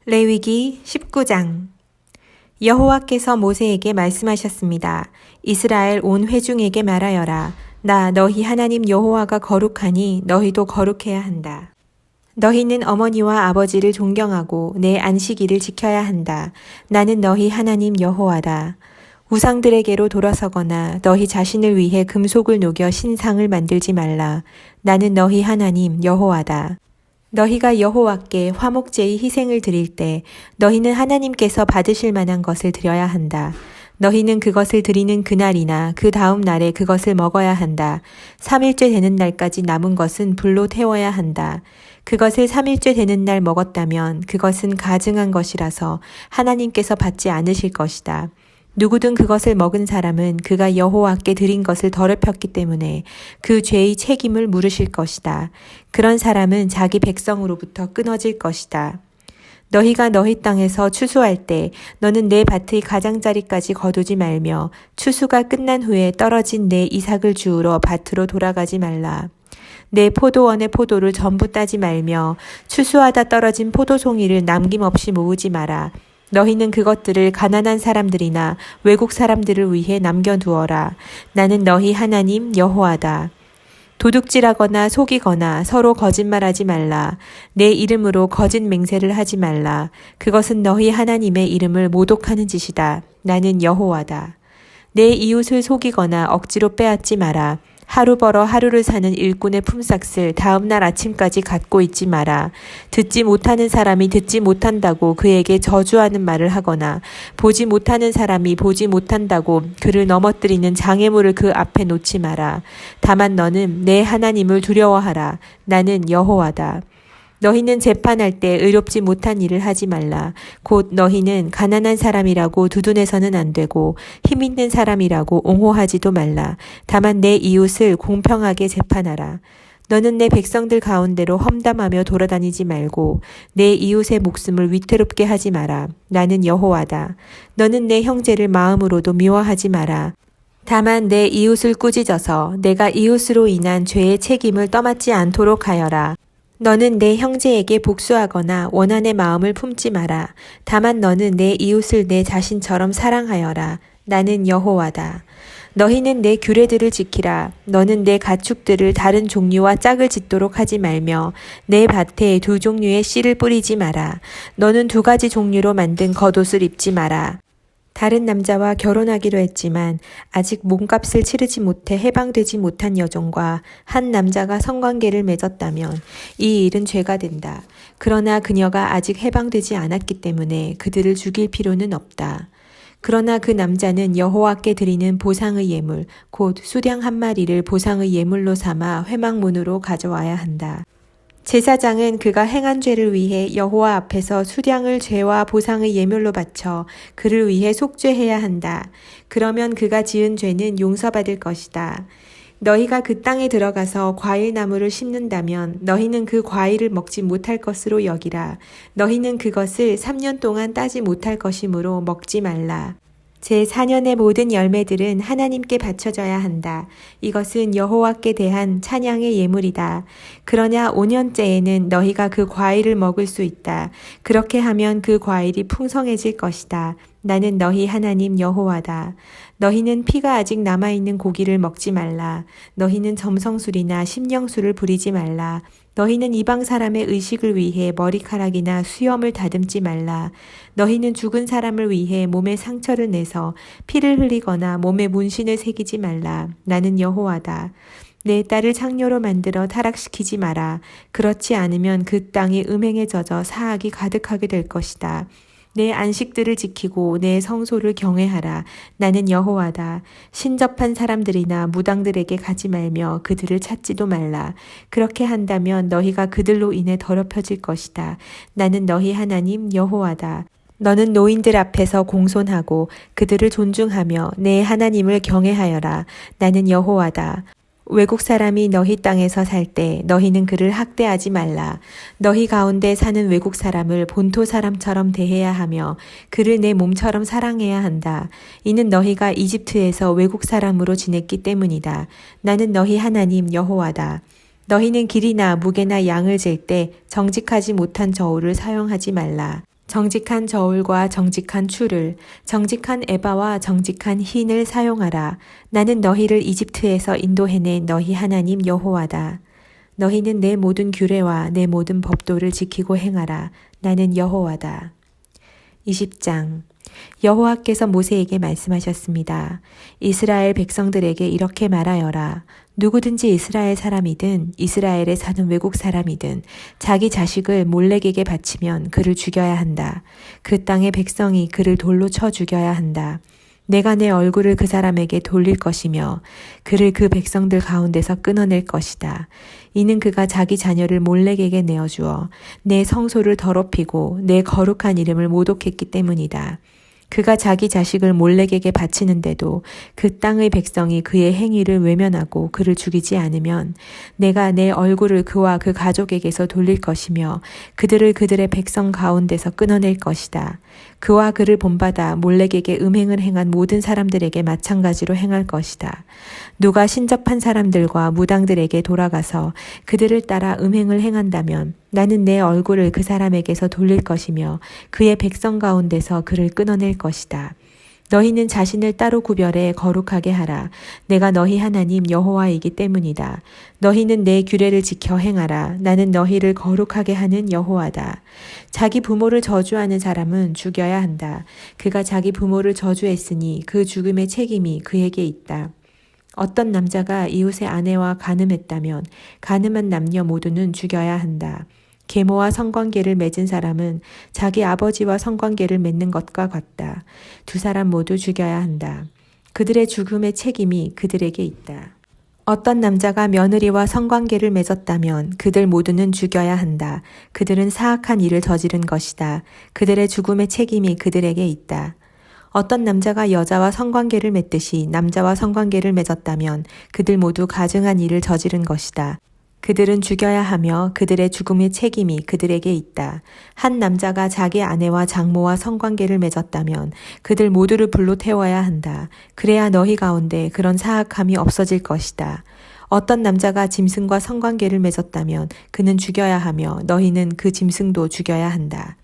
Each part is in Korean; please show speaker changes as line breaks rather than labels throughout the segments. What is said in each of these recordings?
레위기 19장. 여호와께서 모세에게 말씀하셨습니다. 이스라엘 온 회중에게 말하여라. 나 너희 하나님 여호와가 거룩하니 너희도 거룩해야 한다. 너희는 어머니와 아버지를 존경하고 내 안식일을 지켜야 한다. 나는 너희 하나님 여호와다. 우상들에게로 돌아서거나 너희 자신을 위해 금속을 녹여 신상을 만들지 말라. 나는 너희 하나님 여호와다. 너희가 여호와께 화목제의 희생을 드릴 때 너희는 하나님께서 받으실 만한 것을 드려야 한다. 너희는 그것을 드리는 그날이나 그 다음 날에 그것을 먹어야 한다. 3일째 되는 날까지 남은 것은 불로 태워야 한다. 그것을 3일째 되는 날 먹었다면 그것은 가증한 것이라서 하나님께서 받지 않으실 것이다. 누구든 그것을 먹은 사람은 그가 여호와께 드린 것을 더럽혔기 때문에 그 죄의 책임을 물으실 것이다. 그런 사람은 자기 백성으로부터 끊어질 것이다. 너희가 너희 땅에서 추수할 때 너는 내 밭의 가장자리까지 거두지 말며 추수가 끝난 후에 떨어진 내 이삭을 주우러 밭으로 돌아가지 말라. 내 포도원의 포도를 전부 따지 말며 추수하다 떨어진 포도송이를 남김없이 모으지 마라. 너희는 그것들을 가난한 사람들이나 외국 사람들을 위해 남겨두어라. 나는 너희 하나님 여호와다. 도둑질하거나 속이거나 서로 거짓말하지 말라. 내 이름으로 거짓 맹세를 하지 말라. 그것은 너희 하나님의 이름을 모독하는 짓이다. 나는 여호와다. 내 이웃을 속이거나 억지로 빼앗지 마라. 하루 벌어 하루를 사는 일꾼의 품삯을 다음 날 아침까지 갖고 있지 마라. 듣지 못하는 사람이 듣지 못한다고 그에게 저주하는 말을 하거나 보지 못하는 사람이 보지 못한다고 그를 넘어뜨리는 장애물을 그 앞에 놓지 마라. 다만 너는 내 하나님을 두려워하라. 나는 여호와다. 너희는 재판할 때 의롭지 못한 일을 하지 말라. 곧 너희는 가난한 사람이라고 두둔해서는 안 되고 힘 있는 사람이라고 옹호하지도 말라. 다만 내 이웃을 공평하게 재판하라. 너는 내 백성들 가운데로 험담하며 돌아다니지 말고 내 이웃의 목숨을 위태롭게 하지 마라. 나는 여호와다. 너는 내 형제를 마음으로도 미워하지 마라. 다만 내 이웃을 꾸짖어서 내가 이웃으로 인한 죄의 책임을 떠맡지 않도록 하여라. 너는 내 형제에게 복수하거나 원한의 마음을 품지 마라. 다만 너는 내 이웃을 내 자신처럼 사랑하여라. 나는 여호와다. 너희는 내 규례들을 지키라. 너는 내 가축들을 다른 종류와 짝을 짓도록 하지 말며 내 밭에 두 종류의 씨를 뿌리지 마라. 너는 두 가지 종류로 만든 겉옷을 입지 마라. 다른 남자와 결혼하기로 했지만 아직 몸값을 치르지 못해 해방되지 못한 여종과 한 남자가 성관계를 맺었다면 이 일은 죄가 된다. 그러나 그녀가 아직 해방되지 않았기 때문에 그들을 죽일 필요는 없다. 그러나 그 남자는 여호와께 드리는 보상의 예물, 곧 수량 한 마리를 보상의 예물로 삼아 회막문으로 가져와야 한다. 제사장은 그가 행한 죄를 위해 여호와 앞에서 수량을 죄와 보상의 예물로 바쳐 그를 위해 속죄해야 한다. 그러면 그가 지은 죄는 용서받을 것이다. 너희가 그 땅에 들어가서 과일나무를 심는다면 너희는 그 과일을 먹지 못할 것으로 여기라. 너희는 그것을 3년 동안 따지 못할 것이므로 먹지 말라. 제4년의 모든 열매들은 하나님께 바쳐져야 한다. 이것은 여호와께 대한 찬양의 예물이다. 그러냐 5년째에는 너희가 그 과일을 먹을 수 있다. 그렇게 하면 그 과일이 풍성해질 것이다. 나는 너희 하나님 여호와다. 너희는 피가 아직 남아있는 고기를 먹지 말라. 너희는 점성술이나 심령술을 부리지 말라. 너희는 이방 사람의 의식을 위해 머리카락이나 수염을 다듬지 말라. 너희는 죽은 사람을 위해 몸에 상처를 내서 피를 흘리거나 몸에 문신을 새기지 말라. 나는 여호와다. 내 딸을 창녀로 만들어 타락시키지 마라. 그렇지 않으면 그 땅이 음행에 젖어 사악이 가득하게 될 것이다. 내 안식들을 지키고 내 성소를 경외하라. 나는 여호와다. 신접한 사람들이나 무당들에게 가지 말며 그들을 찾지도 말라. 그렇게 한다면 너희가 그들로 인해 더럽혀질 것이다. 나는 너희 하나님 여호와다. 너는 노인들 앞에서 공손하고 그들을 존중하며 내 하나님을 경외하여라. 나는 여호와다. 외국 사람이 너희 땅에서 살 때 너희는 그를 학대하지 말라. 너희 가운데 사는 외국 사람을 본토 사람처럼 대해야 하며 그를 내 몸처럼 사랑해야 한다. 이는 너희가 이집트에서 외국 사람으로 지냈기 때문이다. 나는 너희 하나님 여호와다. 너희는 길이나 무게나 양을 잴 때 정직하지 못한 저울을 사용하지 말라. 정직한 저울과 정직한 추를, 정직한 에바와 정직한 흰을 사용하라. 나는 너희를 이집트에서 인도해낸 너희 하나님 여호와다. 너희는 내 모든 규례와 내 모든 법도를 지키고 행하라. 나는 여호와다. 20장. 여호와께서 모세에게 말씀하셨습니다. 이스라엘 백성들에게 이렇게 말하여라. 누구든지 이스라엘 사람이든 이스라엘에 사는 외국 사람이든 자기 자식을 몰렉에게 바치면 그를 죽여야 한다. 그 땅의 백성이 그를 돌로 쳐 죽여야 한다. 내가 내 얼굴을 그 사람에게 돌릴 것이며 그를 그 백성들 가운데서 끊어낼 것이다. 이는 그가 자기 자녀를 몰렉에게 내어주어 내 성소를 더럽히고 내 거룩한 이름을 모독했기 때문이다. 그가 자기 자식을 몰렉에게 바치는데도 그 땅의 백성이 그의 행위를 외면하고 그를 죽이지 않으면 내가 내 얼굴을 그와 그 가족에게서 돌릴 것이며 그들을 그들의 백성 가운데서 끊어낼 것이다. 그와 그를 본받아 몰렉에게 음행을 행한 모든 사람들에게 마찬가지로 행할 것이다. 누가 신접한 사람들과 무당들에게 돌아가서 그들을 따라 음행을 행한다면 나는 내 얼굴을 그 사람에게서 돌릴 것이며 그의 백성 가운데서 그를 끊어낼 것이다. 너희는 자신을 따로 구별해 거룩하게 하라. 내가 너희 하나님 여호와이기 때문이다. 너희는 내 규례를 지켜 행하라. 나는 너희를 거룩하게 하는 여호와다. 자기 부모를 저주하는 사람은 죽여야 한다. 그가 자기 부모를 저주했으니 그 죽음의 책임이 그에게 있다. 어떤 남자가 이웃의 아내와 간음했다면 간음한 남녀 모두는 죽여야 한다. 계모와 성관계를 맺은 사람은 자기 아버지와 성관계를 맺는 것과 같다. 두 사람 모두 죽여야 한다. 그들의 죽음의 책임이 그들에게 있다. 어떤 남자가 며느리와 성관계를 맺었다면 그들 모두는 죽여야 한다. 그들은 사악한 일을 저지른 것이다. 그들의 죽음의 책임이 그들에게 있다. 어떤 남자가 여자와 성관계를 맺듯이 남자와 성관계를 맺었다면 그들 모두 가증한 일을 저지른 것이다. 그들은 죽여야 하며 그들의 죽음의 책임이 그들에게 있다. 한 남자가 자기 아내와 장모와 성관계를 맺었다면 그들 모두를 불로 태워야 한다. 그래야 너희 가운데 그런 사악함이 없어질 것이다. 어떤 남자가 짐승과 성관계를 맺었다면 그는 죽여야 하며 너희는 그 짐승도 죽여야 한다.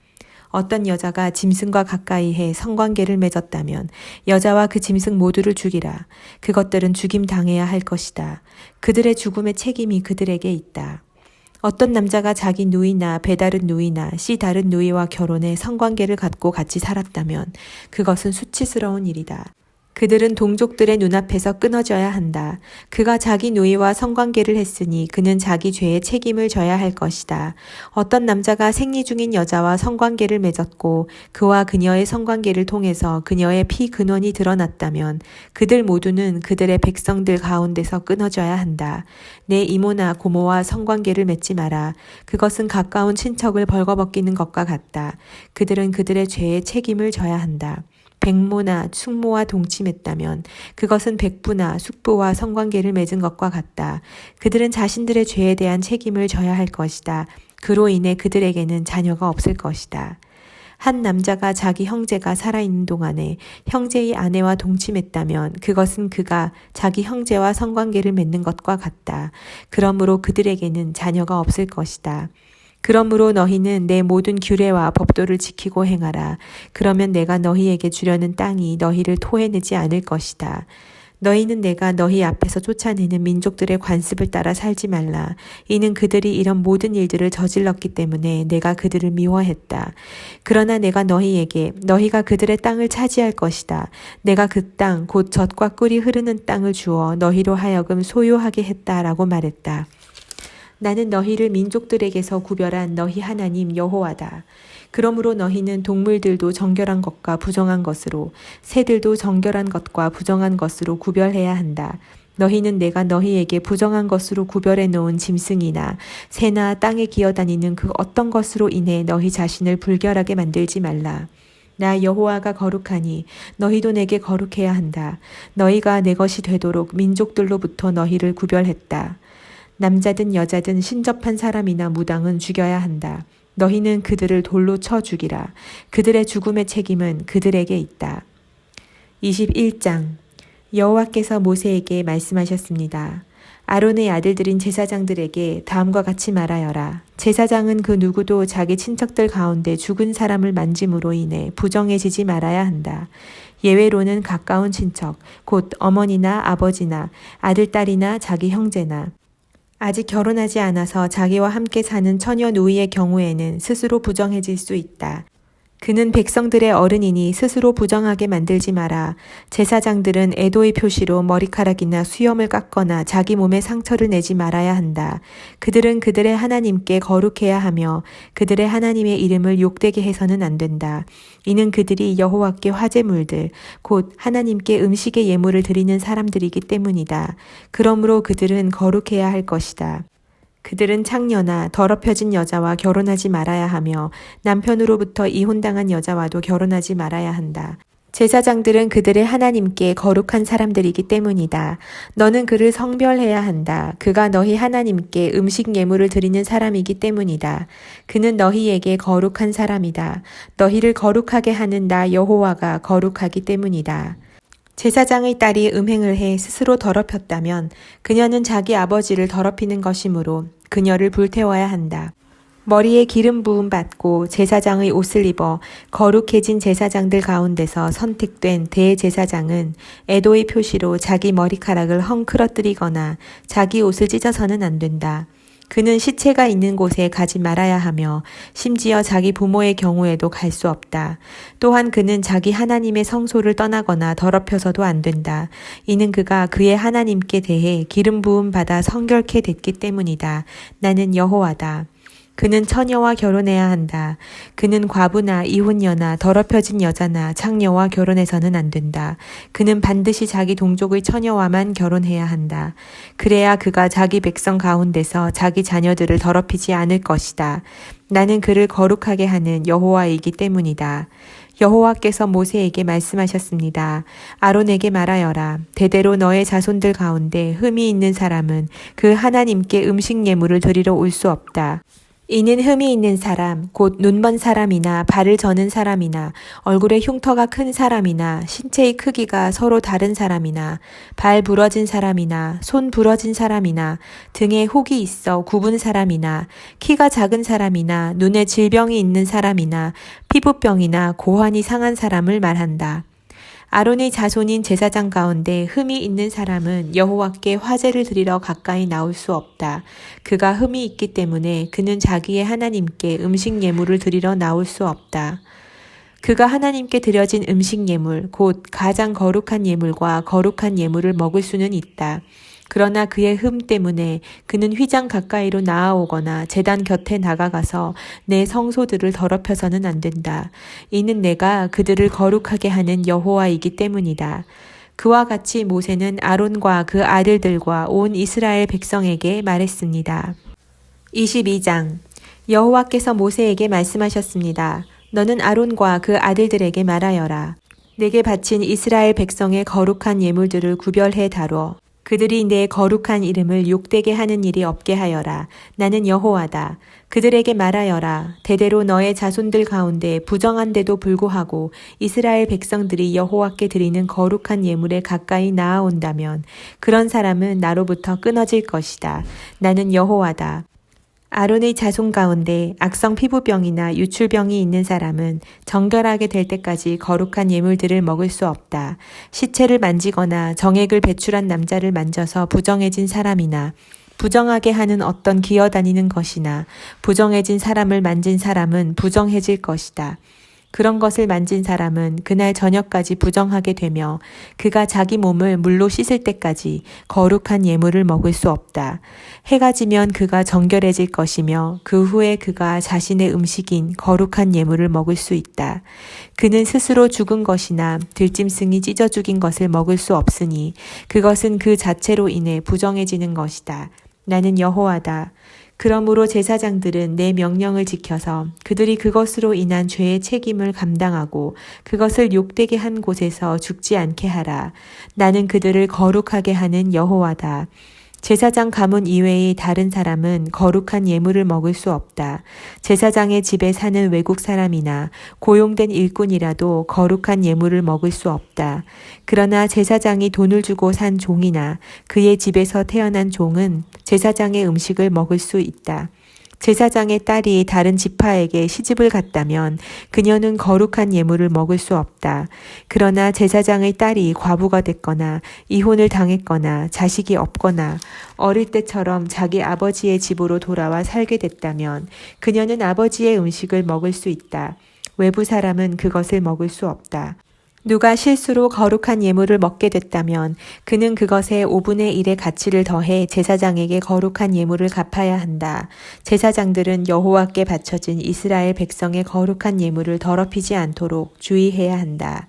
어떤 여자가 짐승과 가까이 해 성관계를 맺었다면 여자와 그 짐승 모두를 죽이라. 그것들은 죽임 당해야 할 것이다. 그들의 죽음의 책임이 그들에게 있다. 어떤 남자가 자기 누이나 배다른 누이나 씨 다른 누이와 결혼해 성관계를 갖고 같이 살았다면 그것은 수치스러운 일이다. 그들은 동족들의 눈앞에서 끊어져야 한다. 그가 자기 누이와 성관계를 했으니 그는 자기 죄의 책임을 져야 할 것이다. 어떤 남자가 생리 중인 여자와 성관계를 맺었고 그와 그녀의 성관계를 통해서 그녀의 피 근원이 드러났다면 그들 모두는 그들의 백성들 가운데서 끊어져야 한다. 내 이모나 고모와 성관계를 맺지 마라. 그것은 가까운 친척을 벌거벗기는 것과 같다. 그들은 그들의 죄의 책임을 져야 한다. 백모나 숙모와 동침했다면 그것은 백부나 숙부와 성관계를 맺은 것과 같다. 그들은 자신들의 죄에 대한 책임을 져야 할 것이다. 그로 인해 그들에게는 자녀가 없을 것이다. 한 남자가 자기 형제가 살아있는 동안에 형제의 아내와 동침했다면 그것은 그가 자기 형제와 성관계를 맺는 것과 같다. 그러므로 그들에게는 자녀가 없을 것이다. 그러므로 너희는 내 모든 규례와 법도를 지키고 행하라. 그러면 내가 너희에게 주려는 땅이 너희를 토해내지 않을 것이다. 너희는 내가 너희 앞에서 쫓아내는 민족들의 관습을 따라 살지 말라. 이는 그들이 이런 모든 일들을 저질렀기 때문에 내가 그들을 미워했다. 그러나 내가 너희에게 너희가 그들의 땅을 차지할 것이다. 내가 그 땅 곧 젖과 꿀이 흐르는 땅을 주어 너희로 하여금 소유하게 했다라고 말했다. 나는 너희를 민족들에게서 구별한 너희 하나님 여호와다. 그러므로 너희는 동물들도 정결한 것과 부정한 것으로 새들도 정결한 것과 부정한 것으로 구별해야 한다. 너희는 내가 너희에게 부정한 것으로 구별해 놓은 짐승이나 새나 땅에 기어다니는 그 어떤 것으로 인해 너희 자신을 불결하게 만들지 말라. 나 여호와가 거룩하니 너희도 내게 거룩해야 한다. 너희가 내 것이 되도록 민족들로부터 너희를 구별했다. 남자든 여자든 신접한 사람이나 무당은 죽여야 한다. 너희는 그들을 돌로 쳐 죽이라. 그들의 죽음의 책임은 그들에게 있다. 21장. 여호와께서 모세에게 말씀하셨습니다. 아론의 아들들인 제사장들에게 다음과 같이 말하여라. 제사장은 그 누구도 자기 친척들 가운데 죽은 사람을 만짐으로 인해 부정해지지 말아야 한다. 예외로는 가까운 친척, 곧 어머니나 아버지나 아들, 딸이나 자기 형제나 아직 결혼하지 않아서 자기와 함께 사는 처녀 노이의 경우에는 스스로 부정해질 수 있다. 그는 백성들의 어른이니 스스로 부정하게 만들지 마라. 제사장들은 애도의 표시로 머리카락이나 수염을 깎거나 자기 몸에 상처를 내지 말아야 한다. 그들은 그들의 하나님께 거룩해야 하며 그들의 하나님의 이름을 욕되게 해서는 안 된다. 이는 그들이 여호와께 화제물들, 곧 하나님께 음식의 예물을 드리는 사람들이기 때문이다. 그러므로 그들은 거룩해야 할 것이다. 그들은 창녀나 더럽혀진 여자와 결혼하지 말아야 하며 남편으로부터 이혼당한 여자와도 결혼하지 말아야 한다. 제사장들은 그들의 하나님께 거룩한 사람들이기 때문이다. 너는 그를 성별해야 한다. 그가 너희 하나님께 음식 예물을 드리는 사람이기 때문이다. 그는 너희에게 거룩한 사람이다. 너희를 거룩하게 하는 나 여호와가 거룩하기 때문이다. 제사장의 딸이 음행을 해 스스로 더럽혔다면 그녀는 자기 아버지를 더럽히는 것이므로 그녀를 불태워야 한다. 머리에 기름 부음 받고 제사장의 옷을 입어 거룩해진 제사장들 가운데서 선택된 대제사장은 애도의 표시로 자기 머리카락을 헝클어뜨리거나 자기 옷을 찢어서는 안 된다. 그는 시체가 있는 곳에 가지 말아야 하며 심지어 자기 부모의 경우에도 갈 수 없다. 또한 그는 자기 하나님의 성소를 떠나거나 더럽혀서도 안 된다. 이는 그가 그의 하나님께 대해 기름 부음 받아 성결케 됐기 때문이다. 나는 여호와다. 그는 처녀와 결혼해야 한다. 그는 과부나 이혼녀나 더럽혀진 여자나 창녀와 결혼해서는 안 된다. 그는 반드시 자기 동족의 처녀와만 결혼해야 한다. 그래야 그가 자기 백성 가운데서 자기 자녀들을 더럽히지 않을 것이다. 나는 그를 거룩하게 하는 여호와이기 때문이다. 여호와께서 모세에게 말씀하셨습니다. 아론에게 말하여라. 대대로 너의 자손들 가운데 흠이 있는 사람은 그 하나님께 음식 예물을 드리러 올 수 없다. 이는 흠이 있는 사람, 곧 눈먼 사람이나 발을 저는 사람이나 얼굴에 흉터가 큰 사람이나 신체의 크기가 서로 다른 사람이나 발 부러진 사람이나 손 부러진 사람이나 등에 혹이 있어 굽은 사람이나 키가 작은 사람이나 눈에 질병이 있는 사람이나 피부병이나 고환이 상한 사람을 말한다. 아론의 자손인 제사장 가운데 흠이 있는 사람은 여호와께 화제를 드리러 가까이 나올 수 없다. 그가 흠이 있기 때문에 그는 자기의 하나님께 음식 예물을 드리러 나올 수 없다. 그가 하나님께 드려진 음식 예물, 곧 가장 거룩한 예물과 거룩한 예물을 먹을 수는 있다. 그러나 그의 흠 때문에 그는 휘장 가까이로 나아오거나 제단 곁에 나가가서 내 성소들을 더럽혀서는 안 된다. 이는 내가 그들을 거룩하게 하는 여호와이기 때문이다. 그와 같이 모세는 아론과 그 아들들과 온 이스라엘 백성에게 말했습니다. 22장 여호와께서 모세에게 말씀하셨습니다. 너는 아론과 그 아들들에게 말하여라. 내게 바친 이스라엘 백성의 거룩한 예물들을 구별해 다뤄. 그들이 내 거룩한 이름을 욕되게 하는 일이 없게 하여라. 나는 여호와다. 그들에게 말하여라. 대대로 너의 자손들 가운데 부정한데도 불구하고 이스라엘 백성들이 여호와께 드리는 거룩한 예물에 가까이 나아온다면 그런 사람은 나로부터 끊어질 것이다. 나는 여호와다. 아론의 자손 가운데 악성 피부병이나 유출병이 있는 사람은 정결하게 될 때까지 거룩한 예물들을 먹을 수 없다. 시체를 만지거나 정액을 배출한 남자를 만져서 부정해진 사람이나 부정하게 하는 어떤 기어다니는 것이나 부정해진 사람을 만진 사람은 부정해질 것이다. 그런 것을 만진 사람은 그날 저녁까지 부정하게 되며 그가 자기 몸을 물로 씻을 때까지 거룩한 예물을 먹을 수 없다. 해가 지면 그가 정결해질 것이며 그 후에 그가 자신의 음식인 거룩한 예물을 먹을 수 있다. 그는 스스로 죽은 것이나 들짐승이 찢어 죽인 것을 먹을 수 없으니 그것은 그 자체로 인해 부정해지는 것이다. 나는 여호와다. 그러므로 제사장들은 내 명령을 지켜서 그들이 그것으로 인한 죄의 책임을 감당하고 그것을 욕되게 한 곳에서 죽지 않게 하라. 나는 그들을 거룩하게 하는 여호와다. 제사장 가문 이외의 다른 사람은 거룩한 예물을 먹을 수 없다. 제사장의 집에 사는 외국 사람이나 고용된 일꾼이라도 거룩한 예물을 먹을 수 없다. 그러나 제사장이 돈을 주고 산 종이나 그의 집에서 태어난 종은 제사장의 음식을 먹을 수 있다. 제사장의 딸이 다른 지파에게 시집을 갔다면 그녀는 거룩한 예물을 먹을 수 없다. 그러나 제사장의 딸이 과부가 됐거나 이혼을 당했거나 자식이 없거나 어릴 때처럼 자기 아버지의 집으로 돌아와 살게 됐다면 그녀는 아버지의 음식을 먹을 수 있다. 외부 사람은 그것을 먹을 수 없다. 누가 실수로 거룩한 예물을 먹게 됐다면 그는 그것에 5분의 1의 가치를 더해 제사장에게 거룩한 예물을 갚아야 한다. 제사장들은 여호와께 바쳐진 이스라엘 백성의 거룩한 예물을 더럽히지 않도록 주의해야 한다.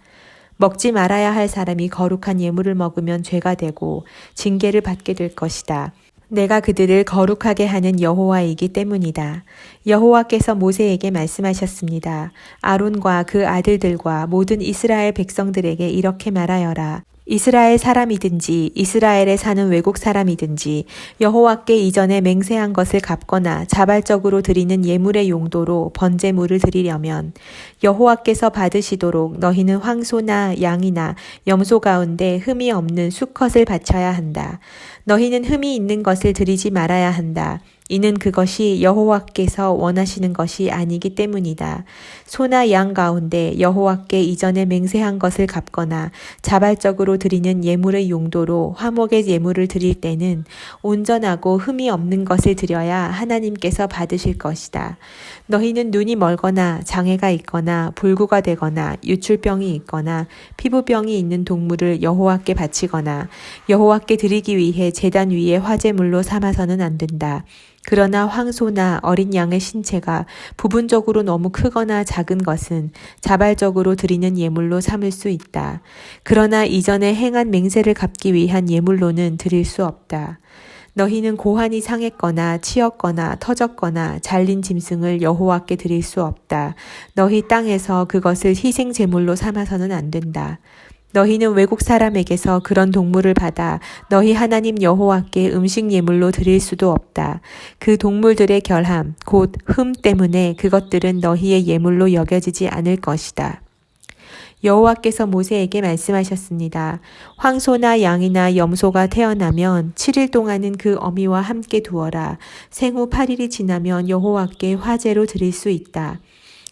먹지 말아야 할 사람이 거룩한 예물을 먹으면 죄가 되고 징계를 받게 될 것이다. 내가 그들을 거룩하게 하는 여호와이기 때문이다. 여호와께서 모세에게 말씀하셨습니다. 아론과 그 아들들과 모든 이스라엘 백성들에게 이렇게 말하여라. 이스라엘 사람이든지 이스라엘에 사는 외국 사람이든지 여호와께 이전에 맹세한 것을 갚거나 자발적으로 드리는 예물의 용도로 번제물을 드리려면 여호와께서 받으시도록 너희는 황소나 양이나 염소 가운데 흠이 없는 수컷을 바쳐야 한다. 너희는 흠이 있는 것을 드리지 말아야 한다. 이는 그것이 여호와께서 원하시는 것이 아니기 때문이다. 소나 양 가운데 여호와께 이전에 맹세한 것을 갚거나 자발적으로 드리는 예물의 용도로 화목의 예물을 드릴 때는 온전하고 흠이 없는 것을 드려야 하나님께서 받으실 것이다. 너희는 눈이 멀거나 장애가 있거나 불구가 되거나 유출병이 있거나 피부병이 있는 동물을 여호와께 바치거나 여호와께 드리기 위해 제단 위에 화제물로 삼아서는 안 된다. 그러나 황소나 어린 양의 신체가 부분적으로 너무 크거나 작은 것은 자발적으로 드리는 예물로 삼을 수 있다. 그러나 이전에 행한 맹세를 갚기 위한 예물로는 드릴 수 없다. 너희는 고환이 상했거나 치였거나 터졌거나 잘린 짐승을 여호와께 드릴 수 없다. 너희 땅에서 그것을 희생 제물로 삼아서는 안 된다. 너희는 외국 사람에게서 그런 동물을 받아 너희 하나님 여호와께 음식 예물로 드릴 수도 없다. 그 동물들의 결함, 곧 흠 때문에 그것들은 너희의 예물로 여겨지지 않을 것이다. 여호와께서 모세에게 말씀하셨습니다. 황소나 양이나 염소가 태어나면 7일 동안은 그 어미와 함께 두어라. 생후 8일이 지나면 여호와께 화제로 드릴 수 있다.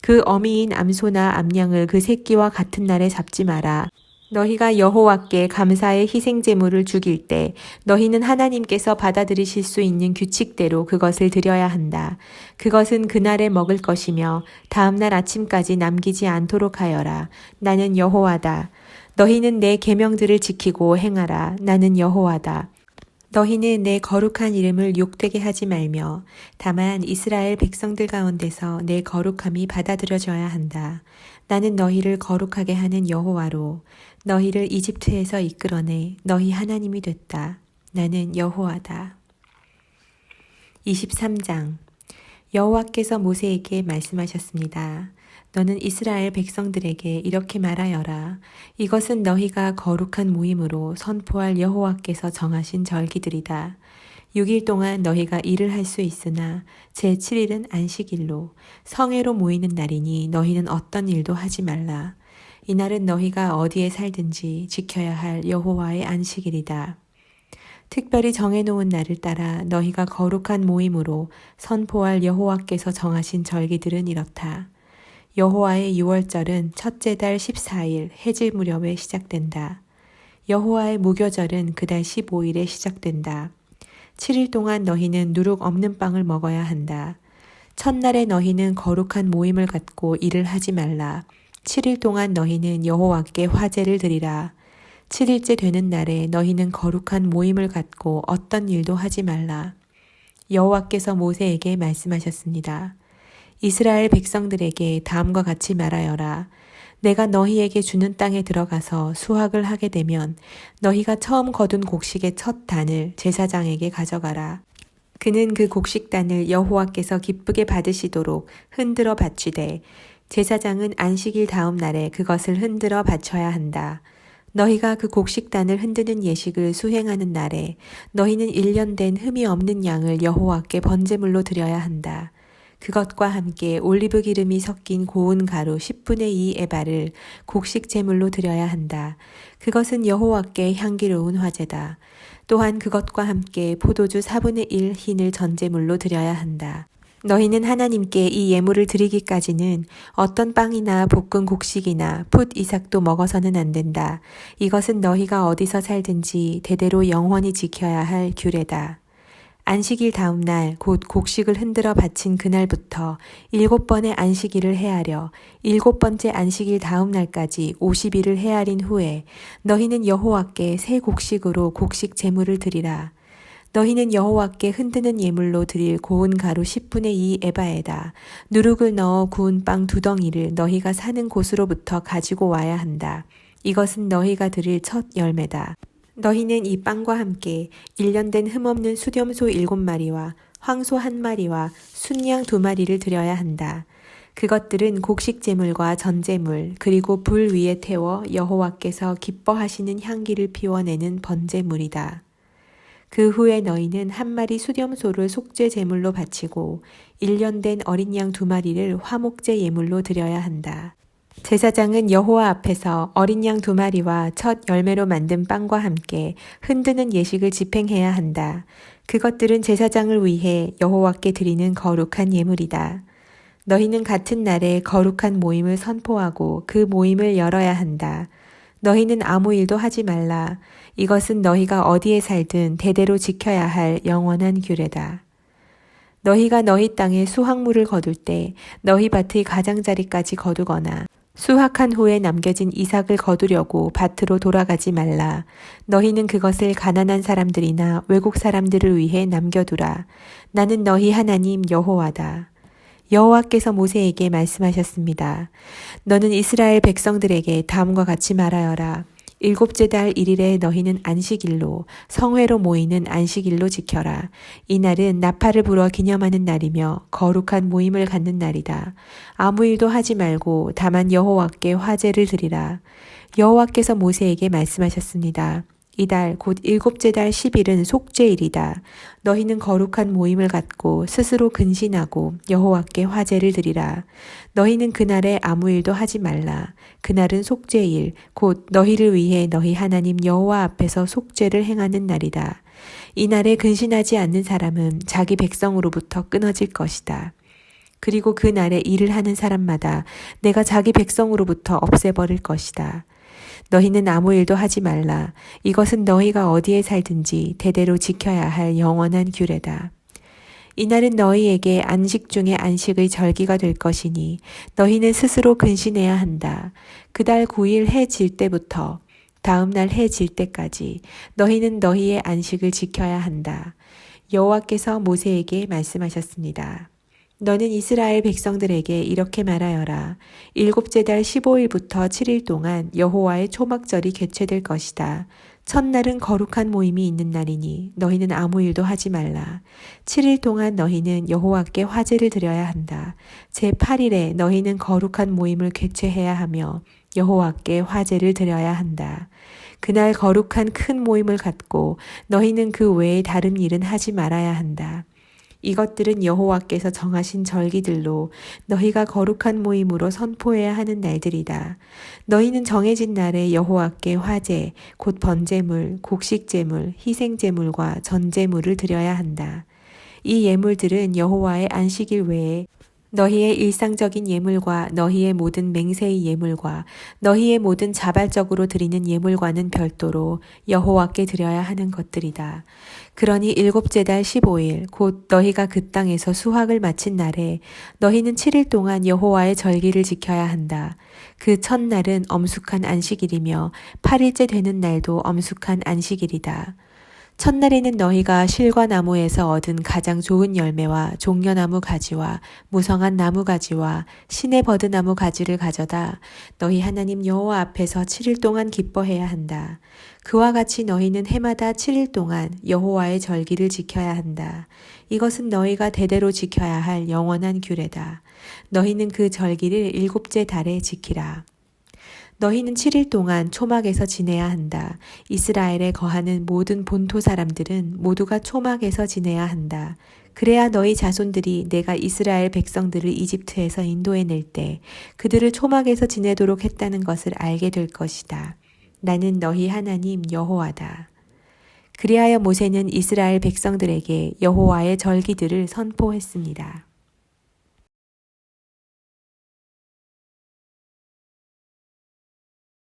그 어미인 암소나 암양을 그 새끼와 같은 날에 잡지 마라. 너희가 여호와께 감사의 희생제물을 죽일 때 너희는 하나님께서 받아들이실 수 있는 규칙대로 그것을 드려야 한다. 그것은 그날에 먹을 것이며 다음날 아침까지 남기지 않도록 하여라. 나는 여호와다. 너희는 내 계명들을 지키고 행하라. 나는 여호와다. 너희는 내 거룩한 이름을 욕되게 하지 말며 다만 이스라엘 백성들 가운데서 내 거룩함이 받아들여져야 한다. 나는 너희를 거룩하게 하는 여호와로 너희를 이집트에서 이끌어내 너희 하나님이 됐다. 나는 여호와다. 23장 여호와께서 모세에게 말씀하셨습니다. 너는 이스라엘 백성들에게 이렇게 말하여라. 이것은 너희가 거룩한 모임으로 선포할 여호와께서 정하신 절기들이다. 6일 동안 너희가 일을 할 수 있으나 제7일은 안식일로 성회로 모이는 날이니 너희는 어떤 일도 하지 말라. 이날은 너희가 어디에 살든지 지켜야 할 여호와의 안식일이다. 특별히 정해놓은 날을 따라 너희가 거룩한 모임으로 선포할 여호와께서 정하신 절기들은 이렇다. 여호와의 유월절은 첫째 달 14일 해질 무렵에 시작된다. 여호와의 무교절은 그달 15일에 시작된다. 7일 동안 너희는 누룩 없는 빵을 먹어야 한다. 첫날에 너희는 거룩한 모임을 갖고 일을 하지 말라. 7일 동안 너희는 여호와께 화제를 드리라. 7일째 되는 날에 너희는 거룩한 모임을 갖고 어떤 일도 하지 말라. 여호와께서 모세에게 말씀하셨습니다. 이스라엘 백성들에게 다음과 같이 말하여라. 내가 너희에게 주는 땅에 들어가서 수확을 하게 되면 너희가 처음 거둔 곡식의 첫 단을 제사장에게 가져가라. 그는 그 곡식단을 여호와께서 기쁘게 받으시도록 흔들어 바치되 제사장은 안식일 다음 날에 그것을 흔들어 바쳐야 한다. 너희가 그 곡식단을 흔드는 예식을 수행하는 날에 너희는 1년 된 흠이 없는 양을 여호와께 번제물로 드려야 한다. 그것과 함께 올리브 기름이 섞인 고운 가루 10분의 2 에바를 곡식 제물로 드려야 한다. 그것은 여호와께 향기로운 화제다. 또한 그것과 함께 포도주 4분의 1 흰을 전제물로 드려야 한다. 너희는 하나님께 이 예물을 드리기까지는 어떤 빵이나 볶은 곡식이나 풋 이삭도 먹어서는 안 된다. 이것은 너희가 어디서 살든지 대대로 영원히 지켜야 할 규례다. 안식일 다음 날 곧 곡식을 흔들어 바친 그날부터 7번의 안식일을 헤아려 7번째 안식일 다음 날까지 50일을 헤아린 후에 너희는 여호와께 새 곡식으로 곡식 제물을 드리라. 너희는 여호와께 흔드는 예물로 드릴 고운 가루 10분의 2 에바에다 누룩을 넣어 구운 빵 2덩이를 너희가 사는 곳으로부터 가지고 와야 한다. 이것은 너희가 드릴 첫 열매다. 너희는 이 빵과 함께 1년 된 흠없는 수렴소 7마리와 황소 1마리와 순양 2마리를 드려야 한다. 그것들은 곡식 제물과 전제물 그리고 불 위에 태워 여호와께서 기뻐하시는 향기를 피워내는 번제물이다. 그 후에 너희는 1마리 수렴소를 속죄 제물로 바치고 1년 된 어린 양 2마리를 화목제 예물로 드려야 한다. 제사장은 여호와 앞에서 어린 양 2마리와 첫 열매로 만든 빵과 함께 흔드는 예식을 집행해야 한다. 그것들은 제사장을 위해 여호와께 드리는 거룩한 예물이다. 너희는 같은 날에 거룩한 모임을 선포하고 그 모임을 열어야 한다. 너희는 아무 일도 하지 말라. 이것은 너희가 어디에 살든 대대로 지켜야 할 영원한 규례다. 너희가 너희 땅에 수확물을 거둘 때 너희 밭의 가장자리까지 거두거나 수확한 후에 남겨진 이삭을 거두려고 밭으로 돌아가지 말라. 너희는 그것을 가난한 사람들이나 외국 사람들을 위해 남겨두라. 나는 너희 하나님 여호와다. 여호와께서 모세에게 말씀하셨습니다. 너는 이스라엘 백성들에게 다음과 같이 말하여라. 7째 달 1일에 너희는 안식일로 성회로 모이는 안식일로 지켜라. 이날은 나팔을 불어 기념하는 날이며 거룩한 모임을 갖는 날이다. 아무 일도 하지 말고 다만 여호와께 화제를 드리라. 여호와께서 모세에게 말씀하셨습니다. 이달 곧 7째 달 10일은 속죄일이다. 너희는 거룩한 모임을 갖고 스스로 근신하고 여호와께 화제를 드리라. 너희는 그날에 아무 일도 하지 말라. 그날은 속죄일 곧 너희를 위해 너희 하나님 여호와 앞에서 속죄를 행하는 날이다. 이날에 근신하지 않는 사람은 자기 백성으로부터 끊어질 것이다. 그리고 그 날에 일을 하는 사람마다 내가 자기 백성으로부터 없애버릴 것이다. 너희는 아무 일도 하지 말라. 이것은 너희가 어디에 살든지 대대로 지켜야 할 영원한 규례다. 이날은 너희에게 안식 중에 안식의 절기가 될 것이니 너희는 스스로 근신해야 한다. 그달 9일 해 질 때부터 다음 날 해 질 때까지 너희는 너희의 안식을 지켜야 한다. 여호와께서 모세에게 말씀하셨습니다. 너는 이스라엘 백성들에게 이렇게 말하여라. 7째 달 15일부터 7일 동안 여호와의 초막절이 개최될 것이다. 첫날은 거룩한 모임이 있는 날이니 너희는 아무 일도 하지 말라. 7일 동안 너희는 여호와께 화제를 드려야 한다. 제8일에 너희는 거룩한 모임을 개최해야 하며 여호와께 화제를 드려야 한다. 그날 거룩한 큰 모임을 갖고 너희는 그 외에 다른 일은 하지 말아야 한다. 이것들은 여호와께서 정하신 절기들로 너희가 거룩한 모임으로 선포해야 하는 날들이다. 너희는 정해진 날에 여호와께 화제, 곧 번제물, 곡식제물, 희생제물과 전제물을 드려야 한다. 이 예물들은 여호와의 안식일 외에 너희의 일상적인 예물과 너희의 모든 맹세의 예물과 너희의 모든 자발적으로 드리는 예물과는 별도로 여호와께 드려야 하는 것들이다. 그러니 7째 달 15일 곧 너희가 그 땅에서 수확을 마친 날에 너희는 7일 동안 여호와의 절기를 지켜야 한다. 그 첫날은 엄숙한 안식일이며 8일째 되는 날도 엄숙한 안식일이다. 첫날에는 너희가 실과나무에서 얻은 가장 좋은 열매와 종려나무 가지와 무성한 나무 가지와 시내 버드나무 가지를 가져다 너희 하나님 여호와 앞에서 7일 동안 기뻐해야 한다. 그와 같이 너희는 해마다 7일 동안 여호와의 절기를 지켜야 한다. 이것은 너희가 대대로 지켜야 할 영원한 규례다. 너희는 그 절기를 7째 달에 지키라. 너희는 7일 동안 초막에서 지내야 한다. 이스라엘에 거하는 모든 본토 사람들은 모두가 초막에서 지내야 한다. 그래야 너희 자손들이 내가 이스라엘 백성들을 이집트에서 인도해낼 때 그들을 초막에서 지내도록 했다는 것을 알게 될 것이다. 나는 너희 하나님 여호와다. 그리하여 모세는 이스라엘 백성들에게 여호와의 절기들을 선포했습니다.